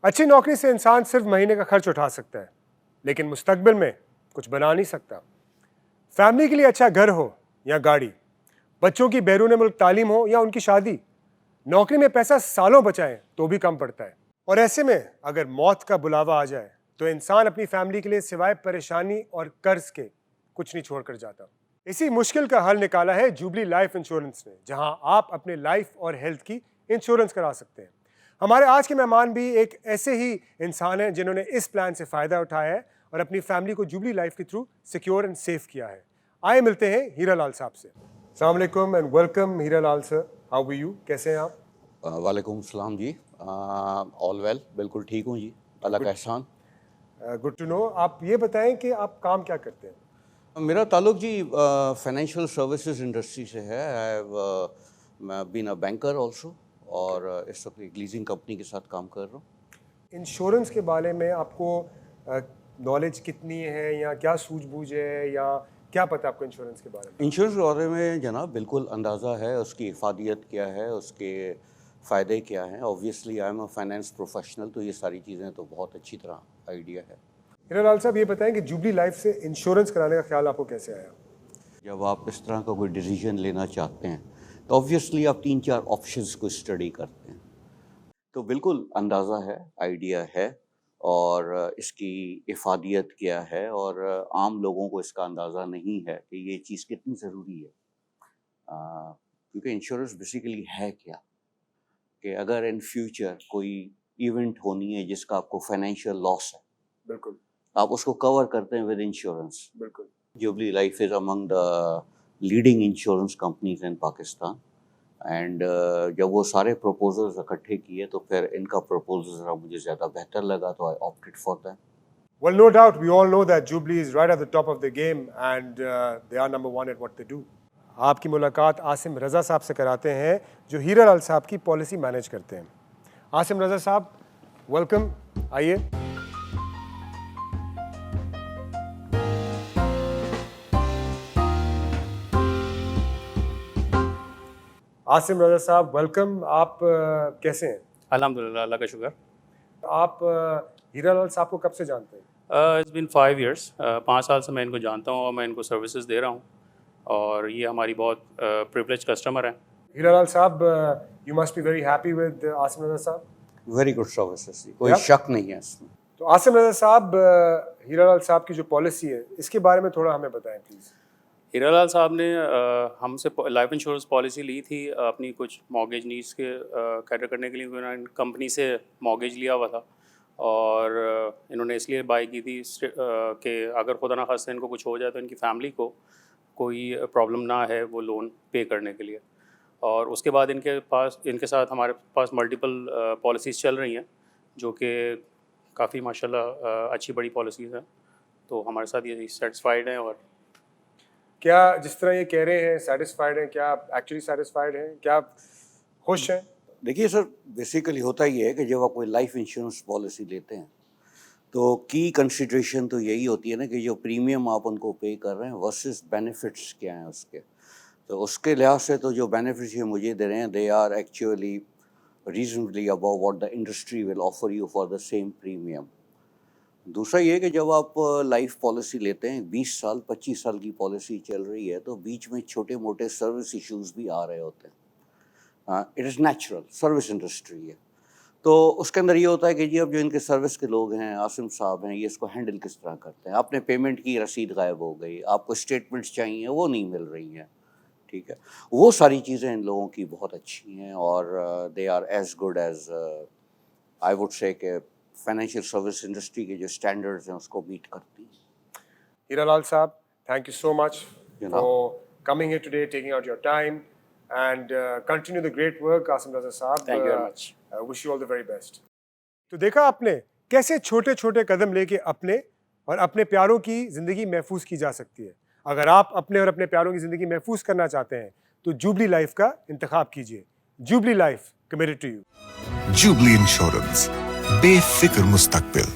अच्छी नौकरी से इंसान सिर्फ महीने का खर्च उठा सकता है, लेकिन मुस्तकबिल में कुछ बना नहीं सकता। फैमिली के लिए अच्छा घर हो या गाड़ी, बच्चों की बैरून मुल्क तालीम हो या उनकी शादी, नौकरी में पैसा सालों बचाएं तो भी कम पड़ता है। और ऐसे में अगर मौत का बुलावा आ जाए तो इंसान अपनी फैमिली के लिए सिवाय परेशानी और कर्ज के कुछ नहीं छोड़ कर जाता। इसी मुश्किल का हल निकाला है जुबली लाइफ इंश्योरेंस ने, जहां आप अपने लाइफ और हेल्थ की इंश्योरेंस करा सकते हैं। हमारे आज के मेहमान भी एक ऐसे ही इंसान हैं जिन्होंने इस प्लान से फ़ायदा उठाया है और अपनी फैमिली को जुबली लाइफ के थ्रू सिक्योर एंड सेफ किया है। आइए मिलते हैं हीरा लाल साहब से। अस्सलाम वालेकुम and welcome Heera Lal sir, how are you, कैसे हैं आप? वालेकुम सलाम जी, ऑल वेल, बिल्कुल ठीक हूँ जी, अल्लाह का एहसान। Good to know. आप ये बताएं कि आप काम क्या करते हैं? मेरा ताल्लुक जी फाइनेंशियल सर्विसेज इंडस्ट्री से है। I have been a banker also, और इस वक्त एक लीजिंग कंपनी के साथ काम कर रहा हूँ। इंश्योरेंस के बारे में आपको नॉलेज कितनी है, या क्या सूझबूझ है, या क्या पता आपको इंश्योरेंस के बारे में? इंश्योरेंस के बारे में जनाब बिल्कुल अंदाज़ा है, उसकी इफादियत क्या है, उसके फ़ायदे क्या हैं। Obviously I am a finance professional, तो ये सारी चीज़ें तो बहुत अच्छी तरह आइडिया है। हीरा लाल साहब, ये बताएं कि जुबली लाइफ से इंश्योरेंस कराने का ख्याल आपको कैसे आया? जब आप इस तरह का कोई डिसीजन लेना चाहते हैं तो ऑब्वियसली आप 3-4 ऑप्शंस को स्टडी करते हैं। तो बिल्कुल अंदाज़ा है, आइडिया है, और इसकी इफादियत क्या है, और आम लोगों को इसका अंदाज़ा नहीं है कि ये चीज़ कितनी ज़रूरी है। क्योंकि इंश्योरेंस बेसिकली है क्या, कि अगर इन फ्यूचर कोई इवेंट होनी है जिसका आपको फाइनेंशियल लॉस है, बिल्कुल आप उसको कवर करते हैं विद इंश्योरेंस। बिल्कुल। Jubilee life is among the leading insurance companies in Pakistan, and जब वो सारे प्रपोजल्स इकट्ठे किए तो फिर इनका प्रपोजल ज़रा मुझे ज़्यादा बेहतर लगा, तो I opted for that. Well, no doubt, we all know that Jubilee is right at the top of the game and they are number one at what they do. आपकी मुलाकात आसिम रज़ा साहब से कराते हैं, जो हीरा लाल साहब की पॉलिसी मैनेज करते हैं। आसिम रज़ा साहब, वेलकम, आइए। आसिम रज़ा साहब, वेलकम। आप कैसे हैं? अल्हम्दुलिल्लाह, अल्लाह का शुक्र। आप हीरा लाल साहब को कब से जानते हैं? इट्स बिन 5 years, 5 साल से मैं इनको जानता हूँ और मैं इनको सर्विसेज दे रहा हूँ, और ये हमारी बहुत प्रिविलेज कस्टमर हैं। हीरा लाल साहब, you must be very happy with Asim Raza साहब। वेरी गुड सर्विसेज, कोई Yeah. शक नहीं है इसमें। तो आसिम रज़ा साहब, हीरा लाल साहब की जो पॉलिसी है, इसके बारे में थोड़ा हमें बताएं प्लीज़। हीरा लाल साहब ने हमसे लाइफ इंश्योरेंस पॉलिसी ली थी अपनी कुछ मॉर्गेज नीड्स के कैटर करने के लिए। उन्होंने कंपनी से मॉर्गेज लिया हुआ था, और इन्होंने इसलिए बाय की थी कि अगर खुदा ना खास्ता इनको कुछ हो जाए तो इनकी फैमिली को कोई प्रॉब्लम ना है वो लोन पे करने के लिए। और उसके बाद इनके साथ हमारे पास मल्टीपल पॉलिसीज़ चल रही हैं, जो कि काफ़ी माशाल्लाह अच्छी बड़ी पॉलिसीज़ हैं। तो हमारे साथ ये सेटिस्फाइड हैं। और क्या जिस तरह ये कह रहे हैं सेटिस्फाइड हैं, क्या आप एक्चुअली सेटिस्फाइड हैं? क्या आप खुश हैं? देखिए सर, बेसिकली होता ये है कि जब आप कोई लाइफ इंश्योरेंस पॉलिसी लेते हैं तो की कंसिडरेशन तो यही होती है ना कि जो प्रीमियम आप उनको पे कर रहे हैं वर्सेस बेनिफिट्स क्या हैं उसके। तो उसके लिहाज से तो जो बेनिफिट्स ये मुझे दे रहे हैं, they are actually reasonably above what the industry will offer you for the same premium. दूसरा ये कि जब आप लाइफ पॉलिसी लेते हैं, 20 साल 25 साल की पॉलिसी चल रही है, तो बीच में छोटे मोटे सर्विस इश्यूज भी आ रहे होते हैं। It is natural, service industry है। तो उसके अंदर ये होता है कि जी अब जो इनके सर्विस के लोग हैं, आसिम साहब हैं, ये इसको हैंडल किस तरह करते हैं। आपने पेमेंट की, रसीद गायब हो गई, आपको स्टेटमेंट्स चाहिए, वो नहीं मिल रही हैं, ठीक है। वो सारी चीज़ें इन लोगों की बहुत अच्छी हैं, और they are as good as I would say कि फाइनेंशियल सर्विस इंडस्ट्री के जो स्टैंडर्ड्स हैं उसको मीट करती हैं। हीरा लाल साहब, थैंक यू सो मच जनाब। For coming here today, taking out your time, and continue the great work Asim Raza साहब। Thank you very much. Wish you all the very best. तो देखा आपने कैसे छोटे छोटे कदम लेके अपने और अपने प्यारों की ज़िंदगी महफूज की जा सकती है। अगर आप अपने और अपने प्यारों की ज़िंदगी महफूज करना चाहते हैं तो जुबली लाइफ का इंतखाब कीजिए। Jubilee Life, committed to you. Jubilee Insurance, बेफिक्र मुस्तकबिल।